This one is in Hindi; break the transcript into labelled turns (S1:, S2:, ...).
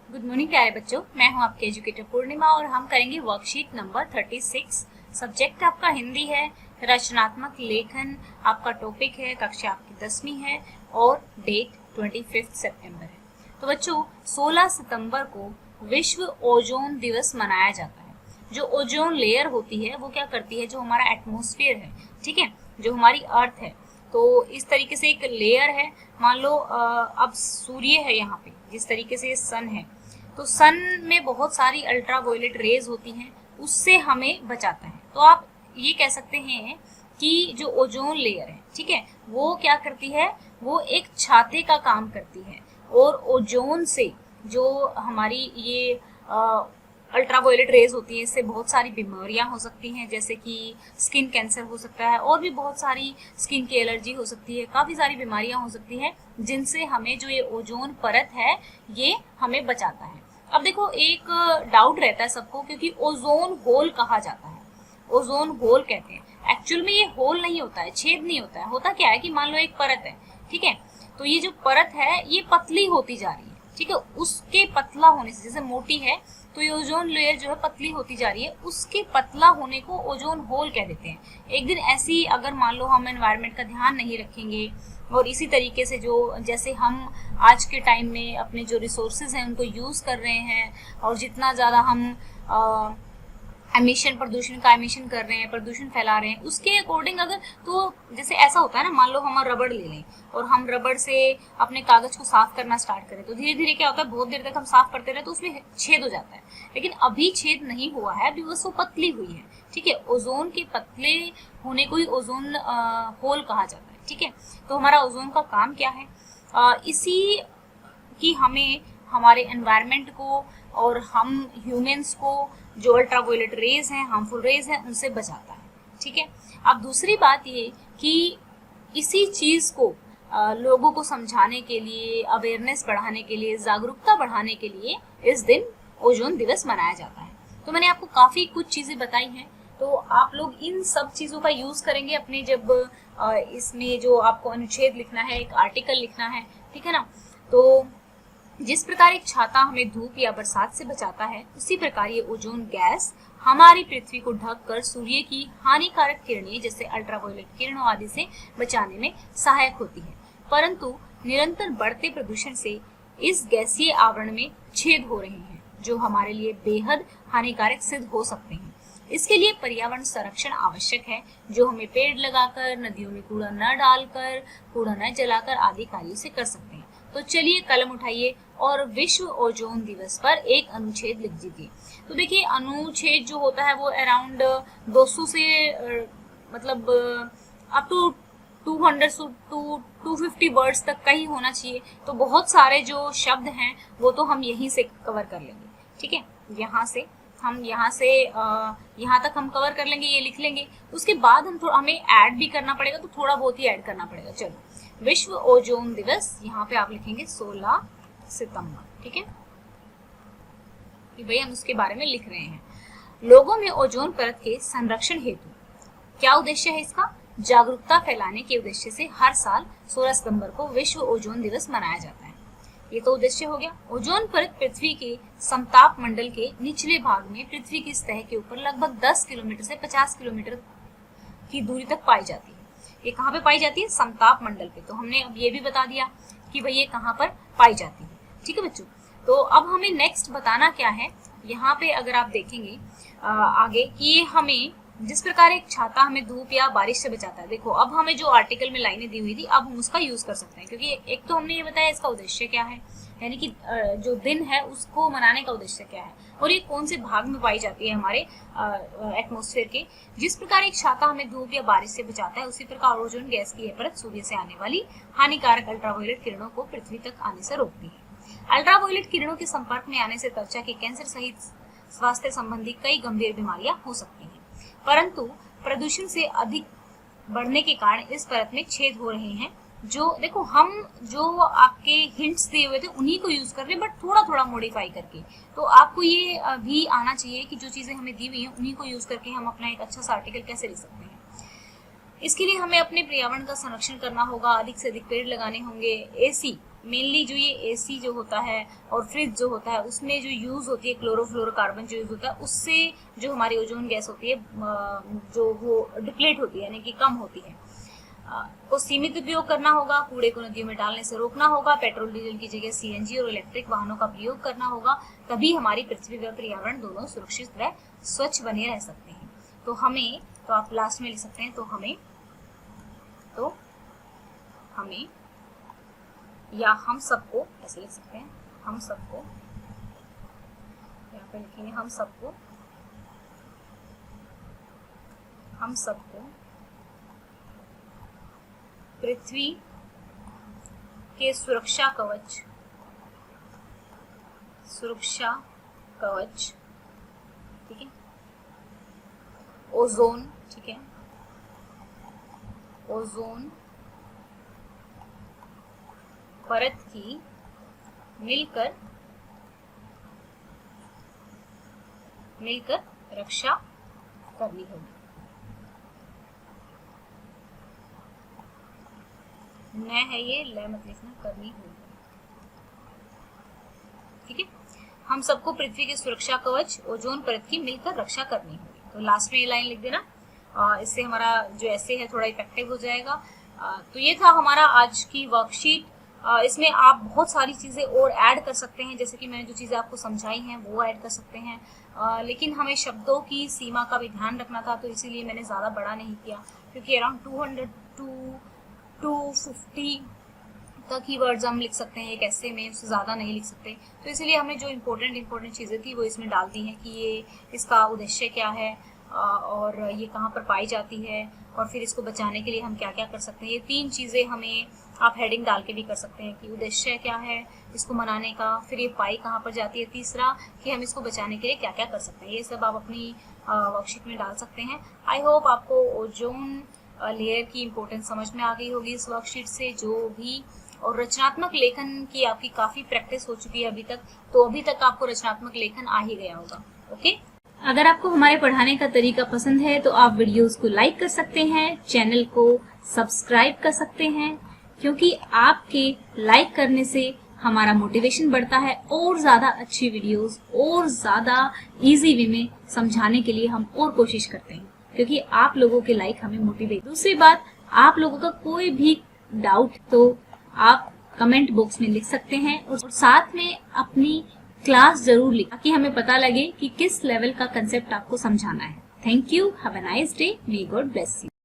S1: गुड मॉर्निंग प्यारे बच्चों, मैं हूं आपके एजुकेटर पूर्णिमा और हम करेंगे वर्कशीट नंबर 36। सब्जेक्ट आपका हिंदी है, रचनात्मक लेखन आपका टॉपिक है, कक्षा आपकी 10वीं है और डेट 25 सितंबर है। तो बच्चों 16 सितंबर को विश्व ओजोन दिवस मनाया जाता है। जो ओजोन लेयर होती है वो क्या करती है, जो हमारा एटमॉस्फेयर है, ठीक है, जो हमारी अर्थ है, तो इस तरीके से एक लेयर है। मान लो अब सूर्य है यहाँ पे, जिस तरीके से सन है, तो सन में बहुत सारी अल्ट्रावायलेट रेज होती हैं, उससे हमें बचाता है। तो आप ये कह सकते हैं कि जो ओजोन लेयर है, ठीक है, वो क्या करती है, वो एक छाते का काम करती है और ओजोन से जो हमारी ये अल्ट्रावायलेट रेज होती है, इससे बहुत सारी बीमारियां हो सकती हैं, जैसे कि स्किन कैंसर हो सकता है और भी बहुत सारी स्किन की एलर्जी हो सकती है, काफ़ी सारी बीमारियां हो सकती हैं, जिनसे हमें जो ये ओजोन परत है ये हमें बचाता है। अब देखो एक डाउट रहता है सबको, क्योंकि ओजोन होल कहा जाता है, ओजोन होल कहते हैं। एक्चुअल में ये होल नहीं होता है, छेद नहीं होता है। होता क्या है कि मान लो एक परत है, ठीक है, तो ये जो परत है ये पतली होती जा रही है, ठीक है, उसके पतला होने से, जैसे मोटी है तो ये ओजोन लेयर जो है पतली होती जा रही है, उसके पतला होने को ओजोन होल कह देते हैं। एक दिन ऐसी अगर मान लो हम एनवायरनमेंट का ध्यान नहीं रखेंगे और इसी तरीके से जो जैसे हम आज के टाइम में अपने जो रिसोर्सेज हैं उनको यूज़ कर रहे हैं और जितना ज़्यादा हम प्रदूषण का एमिशन कर रहे हैं, प्रदूषण फैला रहे हैं, उसके अकॉर्डिंग अगर तो जैसे ऐसा होता है ना, मान लो हम रबड़ ले लें और हम रबड़ से अपने कागज को साफ करना स्टार्ट करें, तो धीरे धीरे क्या होता है, बहुत देर तक हम साफ करते रहे तो उसमें छेद हो जाता है। लेकिन अभी छेद नहीं हुआ है, अभी बस वो पतली हुई है, ठीक है। ओजोन के पतले होने को ही ओजोन होल कहा जाता है, ठीक है। तो हमारा ओजोन का काम क्या है, इसी की हमें हमारे एनवायरनमेंट को और हम ह्यूमंस को जो अल्ट्रावायलेट रेज हैं, हार्मफुल रेज हैं, उनसे बचाता है, ठीक है। अब दूसरी बात ये कि इसी चीज़ को लोगों को समझाने के लिए, अवेयरनेस बढ़ाने के लिए, जागरूकता बढ़ाने के लिए इस दिन ओजोन दिवस मनाया जाता है। तो मैंने आपको काफ़ी कुछ चीज़ें बताई हैं, तो आप लोग इन सब चीज़ों का यूज़ करेंगे अपने जब इसमें जो आपको अनुच्छेद लिखना है, एक आर्टिकल लिखना है, ठीक है ना। तो जिस प्रकार एक छाता हमें धूप या बरसात से बचाता है, उसी प्रकार ये ओजोन गैस हमारी पृथ्वी को ढककर सूर्य की हानिकारक किरणें जैसे अल्ट्रावायलेट किरणों आदि से बचाने में सहायक होती है। परंतु निरंतर बढ़ते प्रदूषण से इस गैसीय आवरण में छेद हो रहे हैं, जो हमारे लिए बेहद हानिकारक सिद्ध हो सकते हैं। इसके लिए पर्यावरण संरक्षण आवश्यक है, जो हमें पेड़ लगाकर, नदियों में कूड़ा न डालकर, कूड़ा न जलाकर आदि कार्यों से कर सकते हैं। तो चलिए कलम उठाइए और विश्व ओजोन दिवस पर एक अनुच्छेद लिख दीजिए। तो देखिए अनुच्छेद जो होता है वो अराउंड 200 से मतलब अप टू 200 टू 250 वर्ड्स तक का ही होना चाहिए। तो बहुत सारे जो शब्द हैं वो तो हम यहीं से कवर कर लेंगे, ठीक है। यहाँ से यहाँ तक हम कवर कर लेंगे, ये लिख लेंगे। उसके बाद हमें ऐड भी करना पड़ेगा, तो थोड़ा बहुत ही ऐड करना पड़ेगा। चलो, विश्व ओजोन दिवस यहाँ पे आप लिखेंगे 16 सितंबर, ठीक है, कि भाई हम उसके बारे में लिख रहे हैं। लोगों में ओजोन परत के संरक्षण हेतु क्या उद्देश्य है इसका, जागरूकता फैलाने के उद्देश्य से हर साल 16 सितंबर को विश्व ओजोन दिवस मनाया जाता है। ये तो उद्देश्य हो गया। ओजोन परत पृथ्वी के समताप मंडल के निचले भाग में पृथ्वी की सतह के ऊपर लगभग 10 किलोमीटर से 50 किलोमीटर की दूरी तक पाई जाती है। ये कहाँ पे पाई जाती है, समताप मंडल पे। तो हमने अब ये भी बता दिया कि भाई ये कहाँ पर पाई जाती है, ठीक है बच्चों। तो अब हमें नेक्स्ट बताना क्या है, यहाँ पे अगर आप देखेंगे आगे कि ये हमें जिस प्रकार एक छाता हमें धूप या बारिश से बचाता है। देखो अब हमें जो आर्टिकल में लाइनें दी हुई थी, अब हम उसका यूज कर सकते हैं, क्योंकि एक तो हमने ये बताया इसका उद्देश्य क्या है, यानी कि जो दिन है उसको मनाने का उद्देश्य क्या है और ये कौन से भाग में पाई जाती है हमारे एटमॉस्फेयर के। जिस प्रकार एक छाता हमें धूप या बारिश से बचाता है, उसी प्रकार ओजोन गैस की यह परत सूर्य से आने वाली हानिकारक अल्ट्रावायलेट किरणों को पृथ्वी तक आने से रोकती है। अल्ट्रावायलेट किरणों के संपर्क में आने से त्वचा के कैंसर सहित स्वास्थ्य संबंधी कई गंभीर बीमारियां हो सकती हैं। परंतु प्रदूषण से अधिक बढ़ने के कारण इस परत में छेद हो रहे हैं। जो देखो हम जो आपके हिंट्स दिए हुए थे उन्हीं को यूज कर रहे हैं, बट थोड़ा थोड़ा मॉडिफाई करके। तो आपको ये भी आना चाहिए कि जो चीजें हमें दी हुई हैं उन्हीं को यूज करके हम अपना एक अच्छा सा आर्टिकल कैसे लिख सकते हैं। इसके लिए हमें अपने पर्यावरण का संरक्षण करना होगा, अधिक से अधिक पेड़ लगाने होंगे, एसी मेनली जो ये एसी जो होता है और फ्रिज जो होता है उसमें जो यूज होती है क्लोरोफ्लोरोकार्बन जो यूज होता है, उससे जो हमारी ओजोन गैस होती है जो वो डिप्लीट होती है यानी कि कम होती है, को सीमित उपयोग करना होगा, कूड़े को नदियों में डालने से रोकना होगा, पेट्रोल डीजल की जगह सीएनजी और इलेक्ट्रिक वाहनों का प्रयोग करना होगा, तभी हमारी पृथ्वी व पर्यावरण दोनों सुरक्षित व स्वच्छ बने रह सकते हैं। तो हमें, तो आप लास्ट में लिख सकते हैं, तो हमें या हम सबको, ऐसे लिख सकते हैं, हम सबको, यहाँ पे लिखेंगे हम सबको पृथ्वी के सुरक्षा कवच, ठीक है, ओजोन, ठीक है, ओजोन परत की मिलकर रक्षा करनी होगी। न है ये, ल मत लिखना, करनी होगी, ठीक है। हम सबको पृथ्वी के सुरक्षा कवच ओजोन परत की मिलकर रक्षा करनी होगी। तो लास्ट में ये लाइन लिख देना, इससे हमारा जो ऐसे है थोड़ा इफेक्टिव हो जाएगा। तो ये था हमारा आज की वर्कशीट। इसमें आप बहुत सारी चीज़ें और ऐड कर सकते हैं, जैसे कि मैंने जो चीज़ें आपको समझाई हैं वो ऐड कर सकते हैं, लेकिन हमें शब्दों की सीमा का भी ध्यान रखना था, तो इसीलिए मैंने ज़्यादा बड़ा नहीं किया, क्योंकि अराउंड 200 to 250 तक ही वर्ड्स हम लिख सकते हैं एक ऐसे में, उससे ज़्यादा नहीं लिख सकते। तो इसलिए हमने जो इम्पोर्टेंट चीज़ें थी वो इसमें डाल दी हैं कि ये इसका उद्देश्य क्या है और ये कहाँ पर पाई जाती है, और फिर इसको बचाने के लिए हम क्या क्या कर सकते हैं। ये 3 चीज़ें हमें आप हेडिंग डाल के भी कर सकते हैं कि उद्देश्य क्या है इसको मनाने का, फिर ये पाई कहाँ पर जाती है, तीसरा कि हम इसको बचाने के लिए क्या क्या कर सकते हैं। ये सब आप अपनी वर्कशीट में डाल सकते हैं। आई होप आपको ओजोन लेयर की इम्पोर्टेंस समझ में आ गई होगी इस वर्कशीट से, जो भी, और रचनात्मक लेखन की आपकी काफ़ी प्रैक्टिस हो चुकी है अभी तक, तो अभी तक आपको रचनात्मक लेखन आ ही गया होगा। ओके, अगर आपको हमारे पढ़ाने का तरीका पसंद है तो आप वीडियोस को लाइक कर सकते हैं, चैनल को सब्सक्राइब कर सकते हैं, क्योंकि आपके लाइक करने से हमारा मोटिवेशन बढ़ता है और ज़्यादा अच्छी वीडियोस और ज़्यादा इजी वे में समझाने के लिए हम और कोशिश करते हैं, क्योंकि आप लोगों के लाइक हमें मोटिवेट। दूसरी बात, आप लोगों का कोई भी डाउट तो आप कमेंट बॉक्स में लिख सकते हैं, और साथ में अपनी क्लास जरूर लिखें ताकि हमें पता लगे कि किस लेवल का कंसेप्ट आपको समझाना है। Thank you, have a nice day, may God bless you.